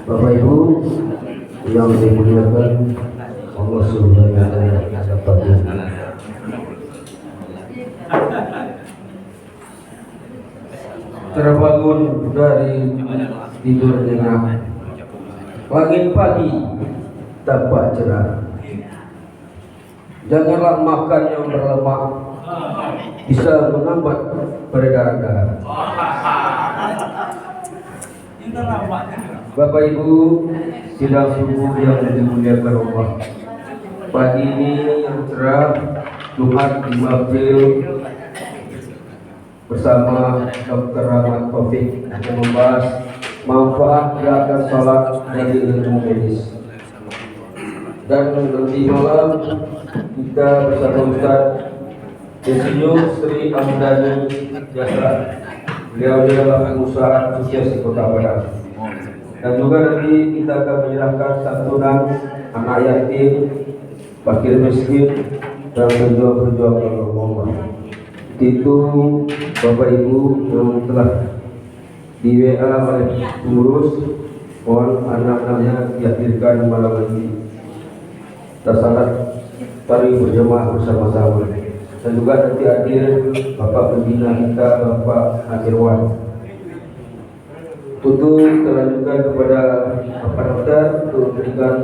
Bapak Ibu yang dimuliakan Allah Subhanahu wa taala. Terbangun dari tidur nyenyak, langit pagi tampak cerah. Janganlah makan yang berlemak, bisa menghambat peredaran darah. Bapak Ibu sidang subuh yang dimuliakan Allah, pagi ini yang cerah, Jumat 5 April, bersama Dr. Rahmat Taufik yang membahas manfaat gerakan salat dari ilmu medis. Dan nanti malam kita bersama Ustaz Insinyur Sri Amdani Jasra. Beliau adalah pengusaha sukses di Kota Padang. Dan juga nanti kita akan menyerahkan santunan anak yatim, fakir miskin, dan berjuang Allah. Itu Bapak Ibu yang telah di WA oleh pengurus, mohon anak-anaknya dihadirkan malam ini. Tersalat tari berjemaah bersama-sama. Dan juga nanti hadir Bapak Pembina kita, Bapak Akhirwan. Tutup terlanjutkan kepada Bapak Dokter untuk memberikan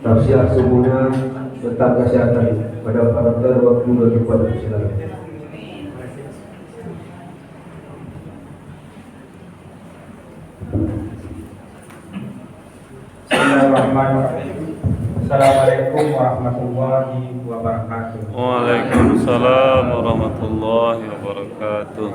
tausiah semuanya tentang kesehatan. Pada Bapak Dokter, waktu dan tempat silakan. Bismillahirrahmanirrahim. Assalamualaikum warahmatullahi wabarakatuh. Waalaikumsalam warahmatullahi wabarakatuh.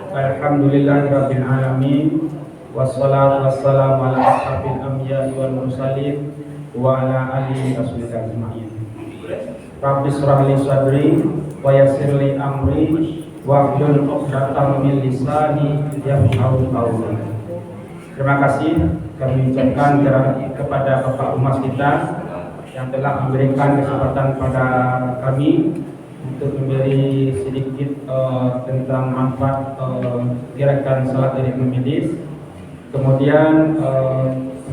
Alhamdulillahirabbil alamin. Wassalatu wassalamu ala asyrafil anbiya'i wal mursalin wa ala alihi washabihi ajma'in. Rabbi shrah li sadri wa yassir li amri wahlul 'uqdatam min lisani yafqahu qawli. Terima kasih kami ucapkan kepada Bapak Humas kita yang telah memberikan kesempatan pada kami untuk memberi sedikit tentang manfaat gerakan salat dari ilmu medis. Kemudian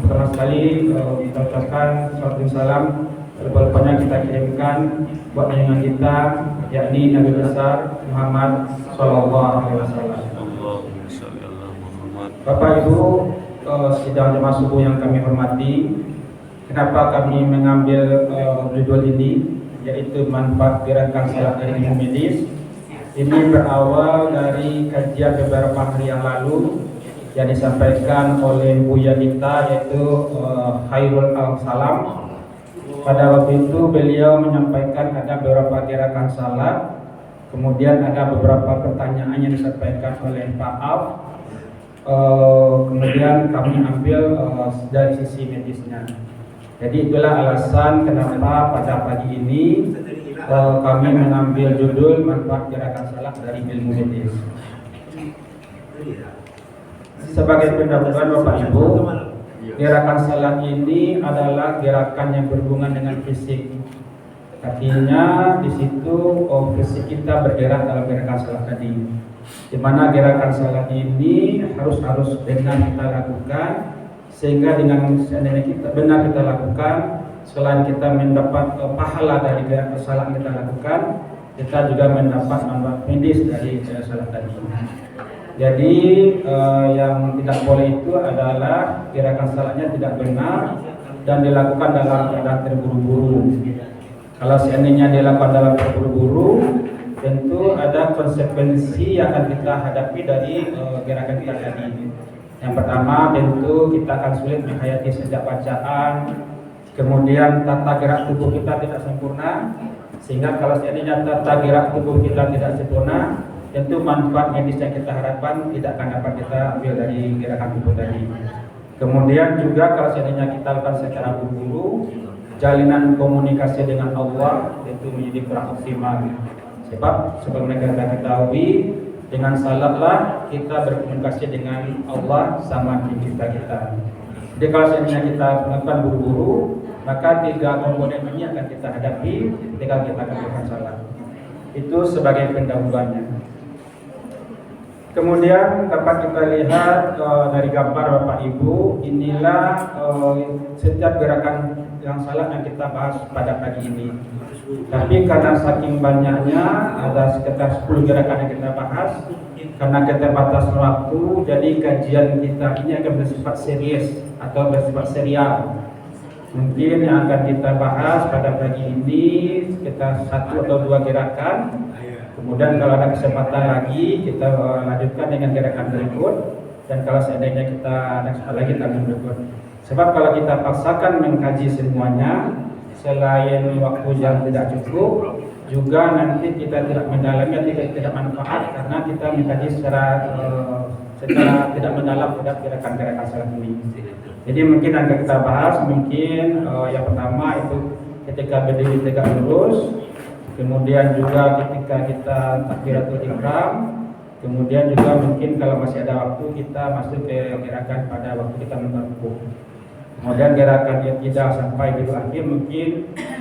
pertama sekali kita ucapkan salawat dan salam sebanyak kita kirimkan buat junjungan kita, yakni Nabi besar Muhammad Sallallahu Alaihi Wasallam. Bapak Ibu sidang jemaah subuh yang kami hormati, kenapa kami mengambil judul ini, yaitu manfaat gerakan salat dari ilmu medis. Ini berawal dari kajian beberapa hari yang lalu yang disampaikan oleh Buya kita, yaitu Khairul Al-Salam. Pada waktu itu beliau menyampaikan ada beberapa gerakan salat, kemudian ada beberapa pertanyaan yang disampaikan oleh Pak Af. Kemudian kami ambil dari sisi medisnya. Jadi itulah alasan kenapa pada pagi ini kami mengambil judul manfaat gerakan salat dari ilmu medis. Sebagai pendahuluan Bapak Ibu, gerakan salat ini adalah gerakan yang berhubungan dengan fisik. Artinya di situ fisik kita bergerak dalam gerakan salat tadi. Di mana gerakan salat ini harus benar kita lakukan, sehingga dengan kita benar kita lakukan, selain kita mendapat pahala dari gerakan salat kita lakukan, kita juga mendapat manfaat medis dari salat tadi. Jadi yang tidak boleh itu adalah gerakan salatnya tidak benar dan dilakukan dalam keadaan terburu-buru. Kalau seandainya dilakukan dalam terburu-buru, tentu ada konsekuensi yang akan kita hadapi dari gerakan kita tadi. Yang pertama, tentu kita akan sulit menghayati setiap bacaan. Kemudian tata gerak tubuh kita tidak sempurna, sehingga kalau seandainya tata gerak tubuh kita tidak sempurna, tentu manfaat medis yang kita harapkan tidak akan dapat kita ambil dari gerakan tubuh tadi. Kemudian juga kalau seandainya kita lakukan secara buru-buru, jalinan komunikasi dengan Allah tentu menjadi kurang optimal. Sebab sebagaimana kita ketahui, dengan salatlah kita berkomunikasi dengan Allah sama pencipta kita. Jadi kalau seandainya kita melakukan buru-buru, maka tiga komponen ini akan kita hadapi ketika kita melakukan salat. Itu sebagai pendahuluannya. Kemudian dapat kita lihat dari gambar Bapak Ibu, inilah setiap gerakan yang salah yang kita bahas pada pagi ini. Tapi karena saking banyaknya, ada sekitar 10 gerakan yang kita bahas, karena keterbatasan waktu, jadi kajian kita ini akan bersifat serius atau bersifat serial. Mungkin yang akan kita bahas pada pagi ini sekitar 1 atau 2 gerakan. Kemudian kalau ada kesempatan lagi kita lanjutkan dengan gerakan berikut, dan kalau seandainya kita ada kesempatan lagi kita berikut. Sebab kalau kita paksakan mengkaji semuanya, selain waktu yang tidak cukup, juga nanti kita tidak mendalami, tidak manfaat karena kita mengkaji secara tidak mendalam terhadap gerakan-gerakan salat ini. Jadi mungkin akan kita bahas mungkin yang pertama itu ketika berdiri tegak lurus. Kemudian juga ketika kita takbiratul ihram, kemudian juga mungkin kalau masih ada waktu kita masuk ke gerakan pada waktu kita merukuk. Kemudian gerakan yang tidak sampai di akhir mungkin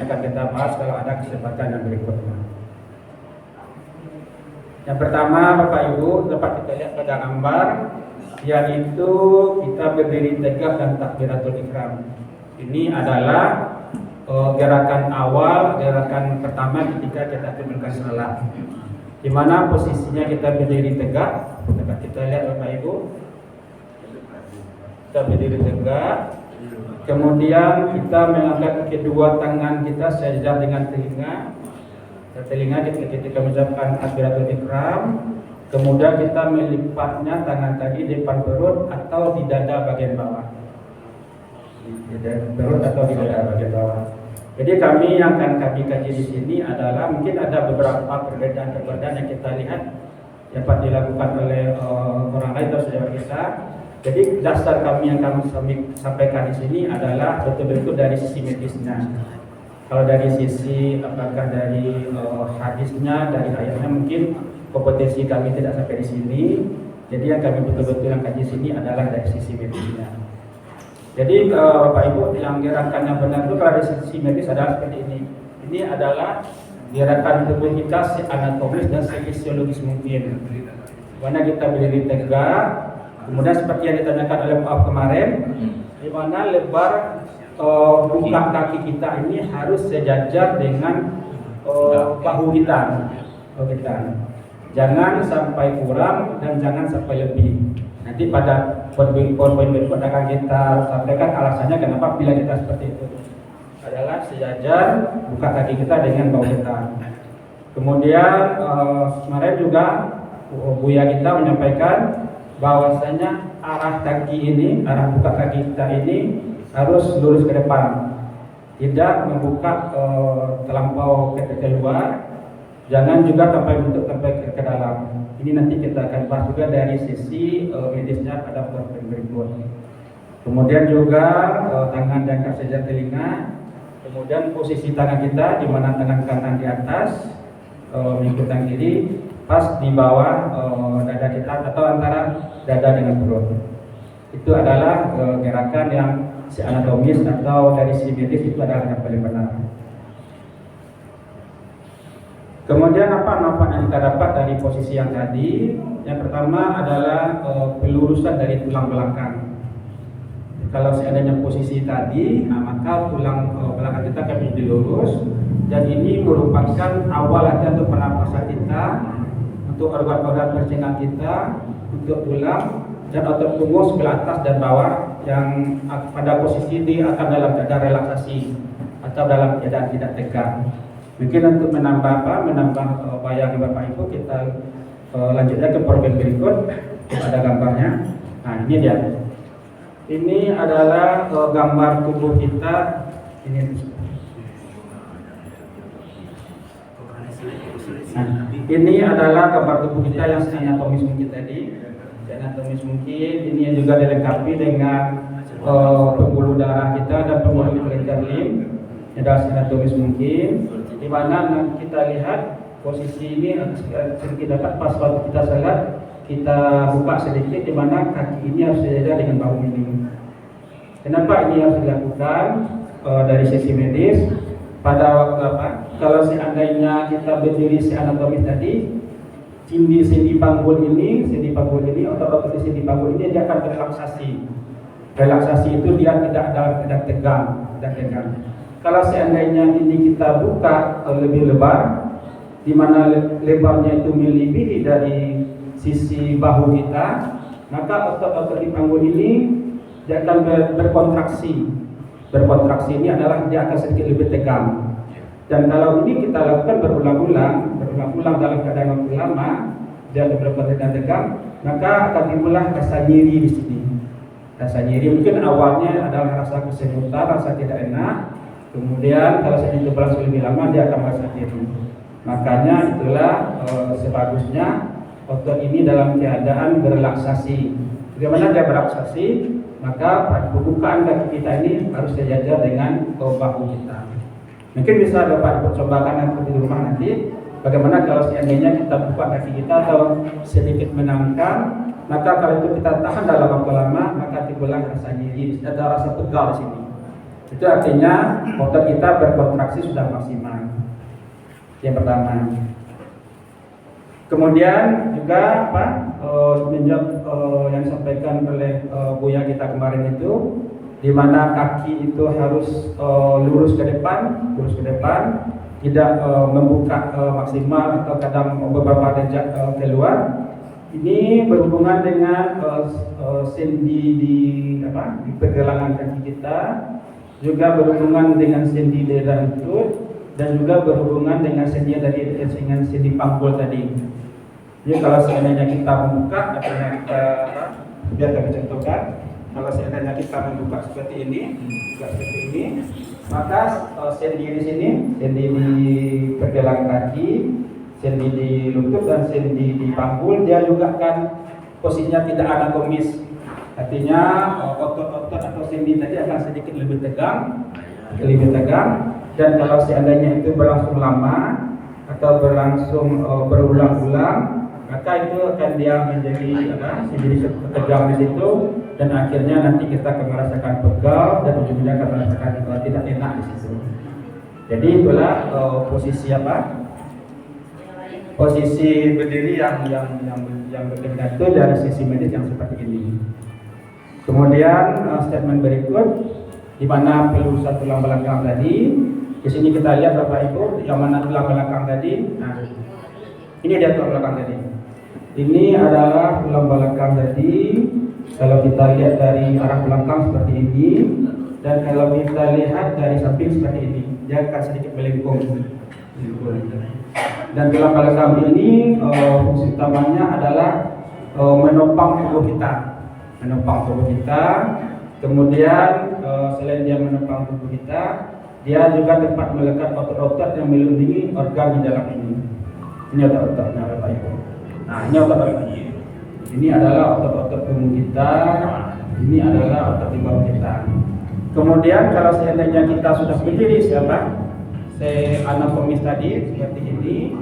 akan kita bahas kalau ada kesempatan yang berikutnya. Yang pertama Bapak Ibu dapat kita lihat pada gambar, yaitu kita berdiri tegak dan takbiratul ihram. Ini adalah gerakan awal, gerakan pertama ketika kita turunkan salat. Di mana posisinya kita berdiri tegak. Dapat kita lihat Bapak Ibu. Kita berdiri tegak. Kemudian kita mengangkat kedua tangan kita sejajar dengan telinga. Telinga ketika mengucapkan takbiratul ihram. Kemudian kita melipatnya tangan tadi di depan perut atau di dada bagian bawah. Di perut atau di dada bagian bawah. Jadi kami yang akan kami kaji di sini adalah mungkin ada beberapa perbedaan yang kita lihat dapat dilakukan oleh orang lain atau saudara kita. Jadi dasar kami yang kami sampaikan di sini adalah betul-betul dari sisi medisnya. Kalau dari sisi apakah dari hadisnya, dari ayatnya mungkin kompetensi kami tidak sampai di sini. Jadi yang kami betul-betul yang kaji di sini adalah dari sisi medisnya. Jadi Bapak Ibu yang gerakan yang benar itu kalau dari sisi medis adalah seperti ini. Ini adalah gerakan tubuh kita anatomis dan fisiologis mungkin. Mana kita berdiri tegak, kemudian seperti yang ditanyakan oleh Pak kemarin, di mana lebar buka kaki kita ini harus sejajar dengan bahu kita. Jangan sampai kurang dan jangan sampai lebih. Nanti pada poin berikut akan kita sampaikan alasannya kenapa bila kita seperti itu. Adalah sejajar buka kaki kita dengan bahu kita. Kemudian kemarin juga Buya kita menyampaikan bahwasanya arah kaki ini, arah buka kaki kita ini harus lurus ke depan. Tidak membuka terlampau ke luar. Jangan juga sampai bentuk sampai ke dalam. Ini nanti kita akan bahas juga dari sisi medisnya pada poin berikut. Kemudian juga tangan diangkat sejajar telinga. Kemudian posisi tangan kita di mana tangan kanan di atas, mengikut tangan kiri, pas di bawah dada kita atau antara dada dengan perut. Itu adalah gerakan yang si anatomis atau dari sisi medis itu adalah yang paling benar. Kemudian apa manfaat yang kita dapat dari posisi yang tadi? Yang pertama adalah pelurusan dari tulang belakang. Kalau seandainya posisi tadi, maka tulang belakang kita akan menjadi lurus, dan ini merupakan awal latihan untuk pernapasan kita, untuk organ-organ persengan kita, untuk tulang dan otot punggung sebelah atas dan bawah yang pada posisi ini akan dalam keadaan relaksasi atau dalam keadaan tidak tegak. Mungkin untuk menambah bayangan Bapak Ibu, kita lanjutnya ke problem berikut. Ada gambarnya. Nah ini dia. Ini adalah gambar tubuh kita. Ini. Nah, ini adalah gambar tubuh kita yang anatomis mungkin tadi. Anatomis mungkin ini juga dilengkapi dengan pembuluh darah kita dan pembuluh interlim. Ada anatomis mungkin. Di mana kita lihat posisi ini sedikit dapat pas waktu kita salat, kita buka sedikit di mana kaki ini harus sejajar dengan bahu ini. Kenapa ini harus dilakukan dari sisi medis? Pada waktu apa? Kalau seandainya kita berdiri si anatomis tadi, sendi panggul ini, otot-otot di sendi panggul ini dia akan relaksasi. Relaksasi itu dia tidak tegang. Kalau seandainya ini kita buka lebih lebar, di mana lebarnya itu melebihi dari sisi bahu kita, maka otot-otot di panggul ini dia akan berkontraksi. Berkontraksi ini adalah dia akan sedikit lebih tegang. Dan kalau ini kita lakukan berulang-ulang dalam keadaan waktu lama, dia beberapa tegang, maka akan timbullah rasa nyeri di sini. Rasa nyeri mungkin awalnya adalah rasa kesemutan, rasa tidak enak. Kemudian kalau sedikit berlangsung lebih lama dia akan merasa nyeri. Makanya itulah sebagusnya otot ini dalam keadaan berelaksasi. Bagaimana dia berelaksasi? Maka pembukaan kaki kita ini harus sejajar dengan bahu kita. Mungkin bisa Bapak cobakan nanti di rumah nanti. Bagaimana kalau seandainya kita buka kaki kita atau sedikit menangkan, maka kalau itu kita tahan dalam waktu lama, maka timbullah rasa nyeri, ada rasa pegal di sini. Itu artinya otot kita berkontraksi sudah maksimal. Yang pertama. Kemudian juga yang disampaikan oleh Buya kita kemarin itu, di mana kaki itu harus lurus ke depan, tidak membuka maksimal atau kadang beberapa derajat keluar. Ini berhubungan dengan sendi di pergelangan kaki kita, juga berhubungan dengan sendi daerah lutut, dan juga berhubungan dengan sendi panggul tadi. Jadi kalau seandainya kita membuka, biar kami contohkan. Kalau seandainya kita membuka seperti ini, maka sendi di sini, sendi di pergelangan kaki, sendi di lutut dan sendi di panggul, dia juga kan posisinya tidak anatomis. Artinya otot-otot atau sendi tadi akan sedikit lebih tegang. Dan kalau seandainya itu berlangsung lama atau berlangsung berulang-ulang, maka itu akan dia menjadi tegang di situ, dan akhirnya nanti kita akan merasakan pegal dan ujungnya akan merasakan tidak enak di situ. Jadi itulah posisi berdiri yang berbeda itu dari sisi medis yang seperti ini. Kemudian statement berikut, di mana pelurusan tulang belakang tadi. Di sini kita lihat Bapak Ibu, yang mana tulang belakang tadi. Nah, ini dia tulang belakang tadi. Ini adalah tulang belakang tadi. Kalau kita lihat dari arah belakang seperti ini, dan kalau kita lihat dari samping seperti ini, dia akan sedikit melengkung. Dan tulang belakang ini fungsi utamanya adalah menopang tubuh kita. Kemudian selain dia menopang tubuh kita, dia juga tempat melekat otot-otot yang melindungi organ di dalam ini. Ini otot-ototnya Bapak Ibu. Nah, ini otot-ototnya. Ini adalah otot-otot tubuh kita. Ini adalah otot di bawah kita. Kemudian kalau seandainya kita sudah berdiri anatomis tadi seperti ini,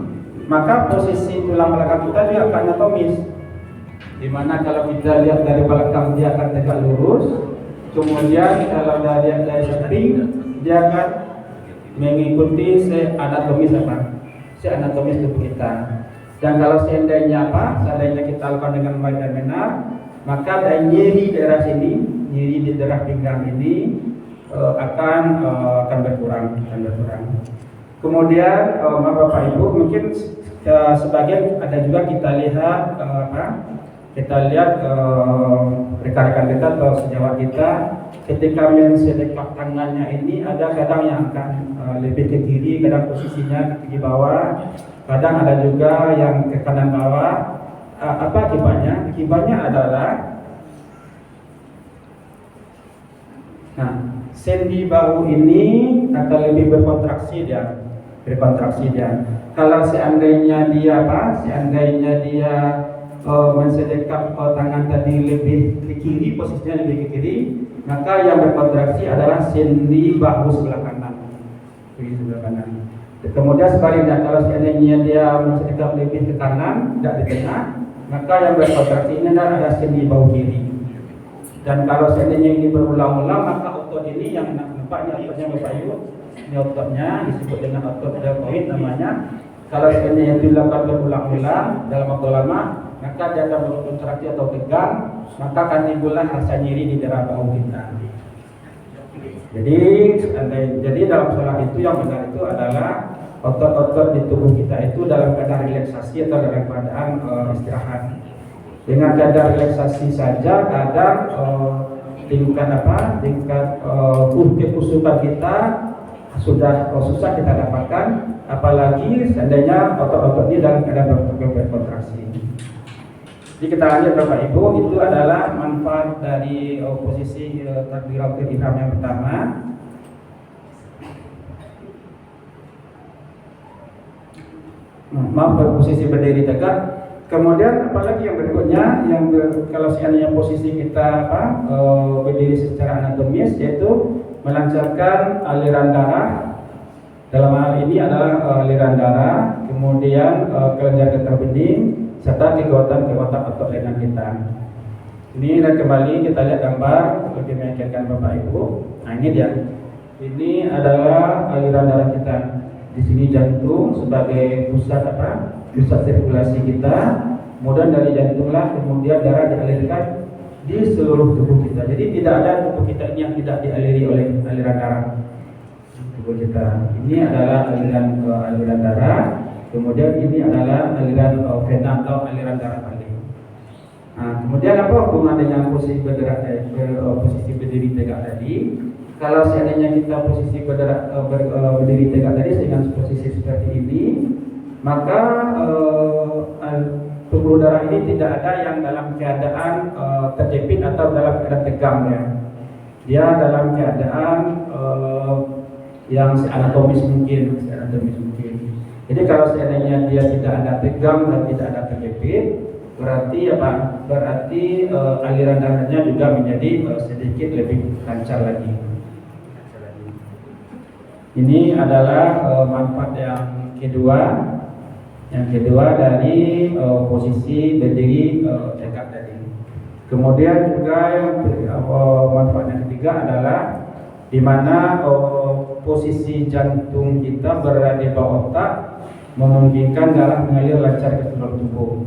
maka posisi tulang belakang kita juga akan anatomis. Dimana kalau kita lihat dari belakang dia akan tegak lurus, kemudian kalau dari samping dia akan mengikuti anatomis tubuh kita. Dan kalau seandainya kita lakukan dengan baik dan benar, maka dari nyeri daerah sini, nyeri di daerah pinggang ini akan berkurang. Kemudian Bapak Ibu, mungkin sebagian ada juga kita lihat rekan-rekan kita atau sejawat kita ketika mensedepak tangannya ini, ada kadang yang akan lebih ke kiri, kadang posisinya ke bawah, kadang ada juga yang ke kanan bawah. Apa akibatnya? Akibatnya adalah sendi bahu ini akan lebih berkontraksi dia. Kalau seandainya dia mensedekap tangan tadi lebih ke kiri, posisinya lebih ke kiri, maka yang berkontraksi adalah sendi bahu sebelah kanan. Kemudian sebaliknya, kalau seandainya dia mensedekap lebih ke kanan, tidak di tengah, maka yang berkontraksi ini adalah sendi bahu kiri. Dan kalau seandainya ini berulang-ulang, maka otot ini yang nampaknya ototnya Bapak Ibu, ini ototnya disebut dengan otot deltoid namanya. Kalau seandainya itu dilakukan berulang-ulang dalam waktu lama, maka dia akan berkontraksi atau tegang, maka akan timbullah rasa nyeri di daerah bahu kita. Jadi dalam sholat itu yang benar itu adalah otot-otot di tubuh kita itu dalam keadaan relaksasi atau dalam keadaan istirahat. Dengan keadaan relaksasi saja, kadang tingkat kekusutan kita sudah susah kita dapatkan, apalagi seandainya otot-otot ini dalam keadaan berkontraksi. Jadi kita lanjut Bapak Ibu, itu adalah manfaat dari posisi takbiratul ihram yang pertama. Posisi berdiri tegak. Kemudian apalagi yang berikutnya, kalau seandainya posisi kita berdiri secara anatomis, yaitu melancarkan aliran darah. Dalam hal ini adalah aliran darah, kemudian kelenjar getah bening, serta kekuatan otot lengan kita. Ini dan kembali kita lihat gambar lebih meyakinkan Bapak Ibu. Nah ini dia. Ini adalah aliran darah kita. Di sini jantung sebagai pusat sirkulasi kita. Kemudian dari jantunglah kemudian darah dialirkan di seluruh tubuh kita. Jadi tidak ada tubuh kita ini yang tidak dialiri oleh aliran darah. Tubuh kita. Ini adalah aliran darah. Kemudian ini adalah aliran vena atau aliran darah balik. Nah, kemudian apa hubungan dengan posisi berdiri tegak tadi? Kalau seandainya kita posisi berdiri tegak tadi dengan posisi seperti ini, maka pembuluh darah ini tidak ada yang dalam keadaan terjepit atau dalam keadaan tegang ya. Dia dalam keadaan yang anatomis mungkin. Jadi kalau seandainya dia tidak ada tegang dan tidak ada terjepit, berarti apa? Berarti aliran darahnya juga menjadi sedikit lebih lancar lagi. Ini adalah manfaat yang kedua. Yang kedua dari posisi berdiri tegak tadi. Kemudian juga manfaat yang ketiga adalah di mana posisi jantung kita berada di bawah otak, memungkinkan darah mengalir lancar ke seluruh tubuh.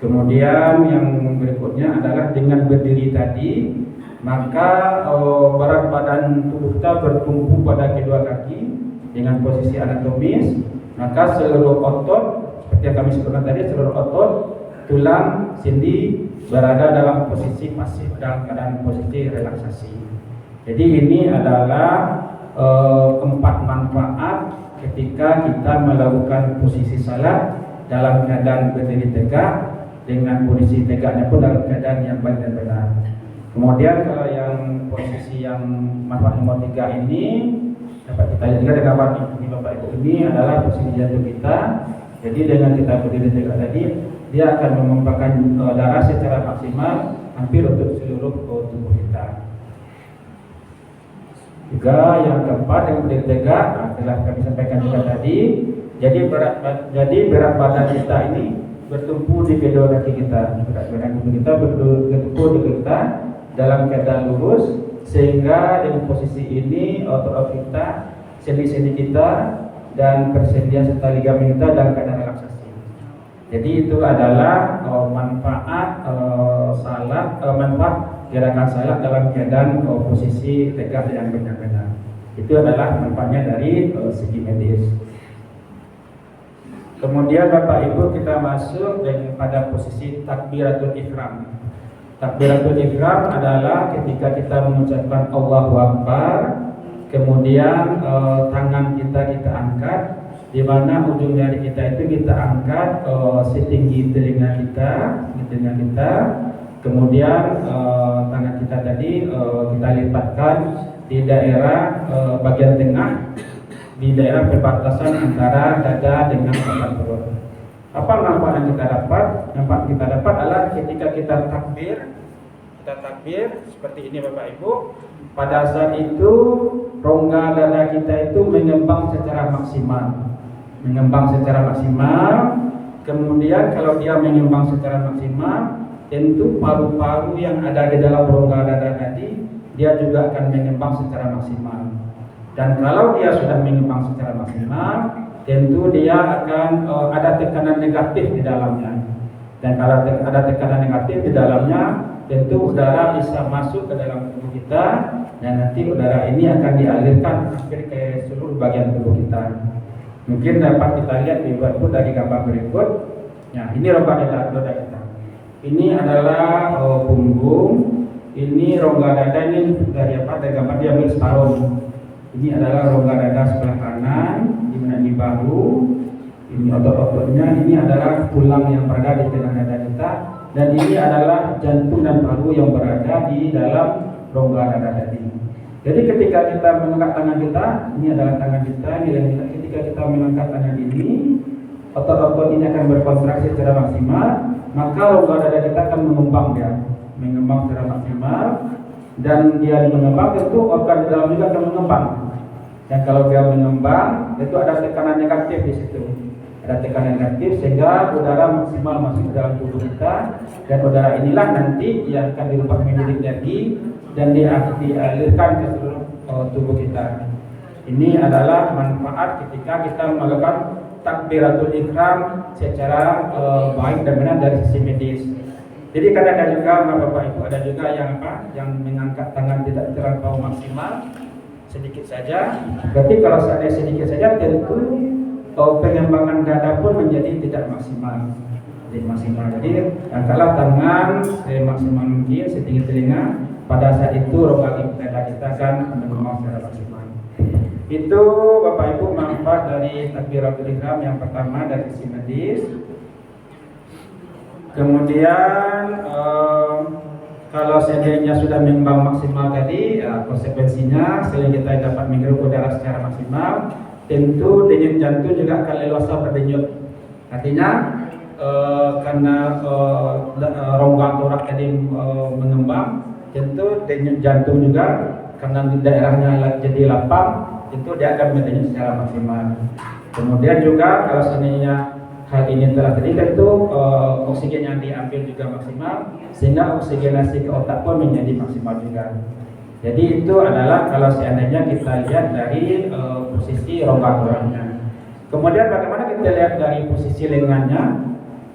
Kemudian yang berikutnya adalah dengan berdiri tadi, maka berat badan tubuh kita bertumpu pada kedua kaki dengan posisi anatomis, maka seluruh otot seperti yang kami sebutkan tadi, seluruh otot, tulang, sendi berada dalam posisi pasif, dalam keadaan posisi relaksasi. Jadi ini adalah 4 manfaat ketika kita melakukan posisi salat dalam keadaan berdiri tegak, dengan posisi tegaknya pun dalam keadaan yang baik dan benar. Kemudian kalau yang posisi yang manfaat nomor 3 ini dapat kita lihat juga dengan gambar ini Bapak Ibu, ini adalah posisi jantung kita. Jadi dengan kita berdiri tegak tadi, dia akan memompahkan darah secara maksimal hampir untuk seluruh tubuh kita. Juga yang keempat yang berdiri tegak, telah kami sampaikan juga tadi. Jadi berat badan kita ini bertumpu di kedua kaki kita. Berat badan kita bertumpu di kita dalam keadaan lurus, sehingga dengan posisi ini otot kita, sendi-sendi kita dan persendian serta ligamen kita dalam keadaan relaksasi. Jadi itu adalah manfaat manfaat gerakan salat dalam keadaan posisi tegak yang benar-benar. Itu adalah manfaatnya dari segi medis. Kemudian Bapak Ibu kita masuk pada posisi takbiratul ihram. Takbiratul ihram adalah ketika kita mengucapkan Allahu Akbar, kemudian tangan kita angkat, di mana ujung jari kita itu kita angkat setinggi telinga kita, kemudian tangan kita tadi kita lipatkan di daerah bagian tengah, di daerah perbatasan antara dada dengan tempat perut. Apa manfaat yang kita dapat? Manfaat kita dapat adalah ketika kita takbir seperti ini Bapak Ibu. Pada saat itu rongga dada kita itu mengembang secara maksimal. Kemudian kalau dia mengembang secara maksimal, tentu paru-paru yang ada di dalam rongga dada tadi dia juga akan mengembang secara maksimal. Dan kalau dia sudah mengembang secara maksimal, tentu dia akan ada tekanan negatif di dalamnya. Dan kalau ada tekanan negatif di dalamnya, tentu udara bisa masuk ke dalam tubuh kita, dan nanti udara ini akan dialirkan hampir ke seluruh bagian tubuh kita. Mungkin dapat kita lihat dari gambar berikut. Nah, ini rongga dada kita. Ini adalah punggung. Ini rongga dada ini dari apa? Dari gambar dia ambil separuh. Ini adalah rongga dada sebelah kanan, di mana di bahu. Ini otot-ototnya. Ini adalah tulang yang berada di tengah dada kita, dan ini adalah jantung dan paru yang berada di dalam rongga dada tadi. Jadi ketika kita mengangkat tangan kita, ini adalah tangan kita. Ketika kita mengangkat tangan ini, otot-otot ini akan berkontraksi secara maksimal, maka rongga dada kita akan mengembang secara maksimal, dan dia mengembang tentu organ di dalam juga akan mengembang. Dan kalau dia mengembang, itu ada tekanan negatif di situ. Ada tekanan negatif sehingga udara maksimal masuk ke dalam tubuh kita, dan udara inilah nanti yang akan dirubah menjadi energi dan dialirkan ke seluruh tubuh kita. Ini adalah manfaat ketika kita melakukan takbiratul ihram secara baik dan benar dari sisi medis. Jadi kadang ada juga Bapak Ibu, ada juga yang mengangkat tangan tidak terlampau maksimal, sedikit saja. Berarti kalau seandainya sedikit saja, tentu pengembangan dada pun menjadi tidak maksimal. Jadi angkatlah tangan semaksimal mungkin, setinggi telinga. Pada saat itu rongga dada kita akan mengembang secara maksimal. Itu Bapak Ibu manfaat dari takbiratul ihram yang pertama dari sisi medis. Kemudian kalau seandainya sudah mengembang maksimal tadi, konsekuensinya selain kita dapat menghirup udara secara maksimal, tentu denyut jantung juga akan leluasa berdenyut. Artinya karena rongga torak tadi mengembang, tentu denyut jantung juga karena di daerahnya jadi lapang, tentu dia akan berdenyut secara maksimal. Kemudian juga kalau seandainya hal ini telah terjadi, tentu oksigen yang diambil juga maksimal, sehingga oksigenasi ke otak pun menjadi maksimal juga. Jadi itu adalah kalau seandainya kita lihat dari posisi rongga toraknya. Kemudian bagaimana kita lihat dari posisi lengannya?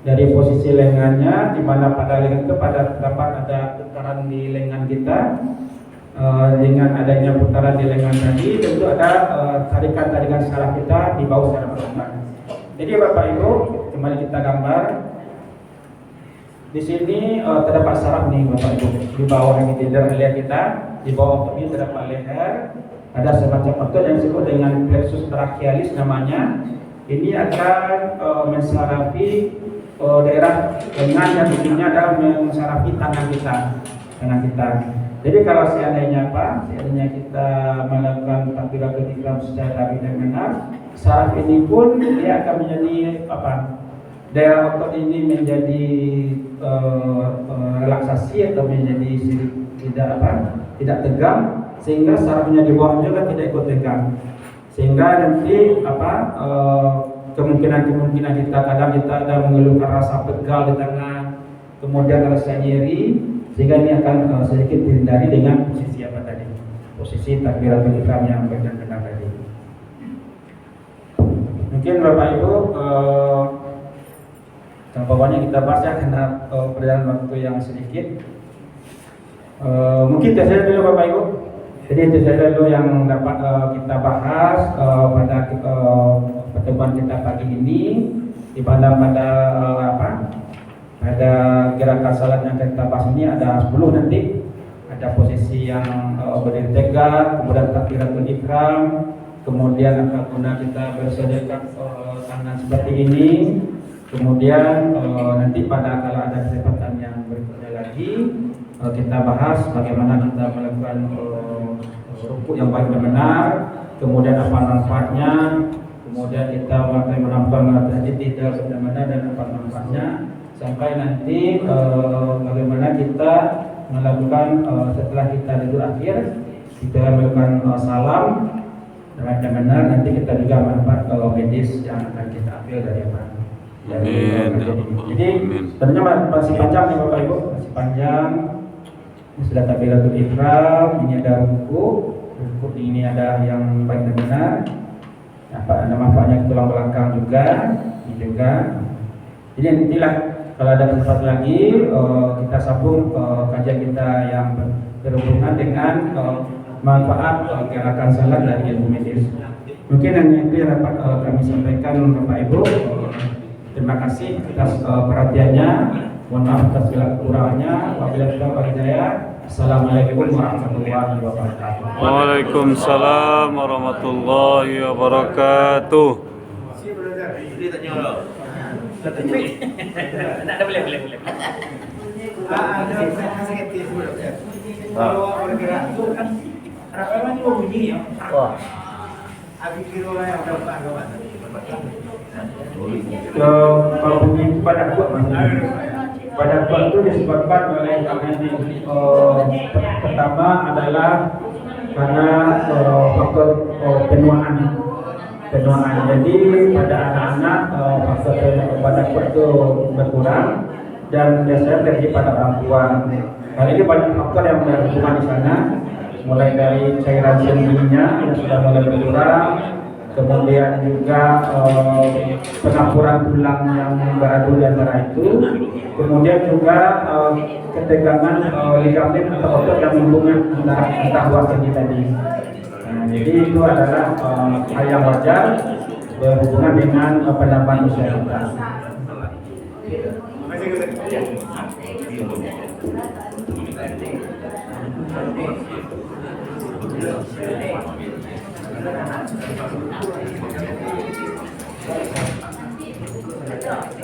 Dari posisi lengannya, di mana pada lengan itu dapat ada putaran di lengan kita. Dengan adanya putaran di lengan tadi, tentu ada tarikan-tarikan saraf kita di bawah saraf otak. Jadi Bapak Ibu, kembali kita gambar. Di sini terdapat saraf nih Bapak Ibu. Di bawah ini leher kita, di bawah otot ini terdapat leher. Ada semacam otot yang disebut dengan plexus brachialis namanya. Ini akan mensarafi daerah lengan, dan ujungnya adalah mensarafi tangan kita. Jadi kalau seandainya kita melakukan takbiratul ihram secara baik dan benar, saraf ini pun dia akan menjadi daerah otot ini menjadi relaksasi atau menjadi tidak tegang, sehingga sarafnya di bawah juga tidak ikut tegang, sehingga nanti kemungkinan kita kadang kita ada mengeluhkan rasa pegal di tangan, kemudian rasa nyeri, sehingga ini akan sedikit dihindari dengan posisi takbiratul ihram yang benar-benar tadi. Mungkin Bapak Ibu bawahnya kita bahas ya, karena perjalanan waktu yang sedikit. Mungkin itu saja dulu Bapak Ibu. Jadi itu saja dulu yang dapat kita bahas pada pertemuan kita pagi ini. Di pada gerakan salat yang kita bahas ini ada 10 nanti. Ada posisi yang berdiri tegak, kemudian takbiratul ihram, kemudian apabila kita bersujud tangan seperti ini, kemudian nanti pada kalau ada kesempatan yang berikutnya lagi kita bahas bagaimana kita melakukan rukuk yang baik dan benar, kemudian apa manfaatnya, kemudian kita melakukan tidak benar dan apa manfaatnya, sampai nanti bagaimana kita melakukan setelah kita duduk akhir, kita melakukan salam dan benar, nanti kita juga manfaat medis yang akan kita ambil dari apa. Jadi sebenarnya masih panjang nih Bapak Ibu, masih panjang. Ini sudah takbiratul ihram, ini ada ruku ini ada yang baik dan benar. ada manfaatnya tulang belakang juga, ini juga. Jadi nantilah kalau ada kesempatan lagi kita sambung kajian kita yang berhubungan dengan manfaat gerakan salat dari ilmu medis. Mungkin hanya itu yang dapat kami sampaikan Bapak Ibu. Terima kasih atas perhatiannya. Mohon maaf atas segala kekurangannya. Wabillahi taufiq wal hidayah. Assalamualaikum warahmatullahi wabarakatuh. Waalaikumsalam warahmatullahi wabarakatuh. Kalau bergerak itu kan rakaman juga bunyi ya. Wah. Habis kira yang dapat kawan. Kalau bunyi pada kuat pada kuat itu disebabkan oleh pertama adalah karena faktor penuaan. Jadi pada anak-anak faktor pada kuat itu berkurang dan biasanya terjadi pada orang tua. Kali ini banyak faktor yang berhubungan di sana, mulai dari cairan sendinya yang sudah mulai berkurang, kemudian juga pengampuran tulang yang beradu di antara itu, kemudian juga ketegangan ligamen atau otot yang menghubungkan antara dua sendi tadi. Nah, jadi itu adalah hal yang wajar berhubungan dengan penambahan usia kita. Thank you.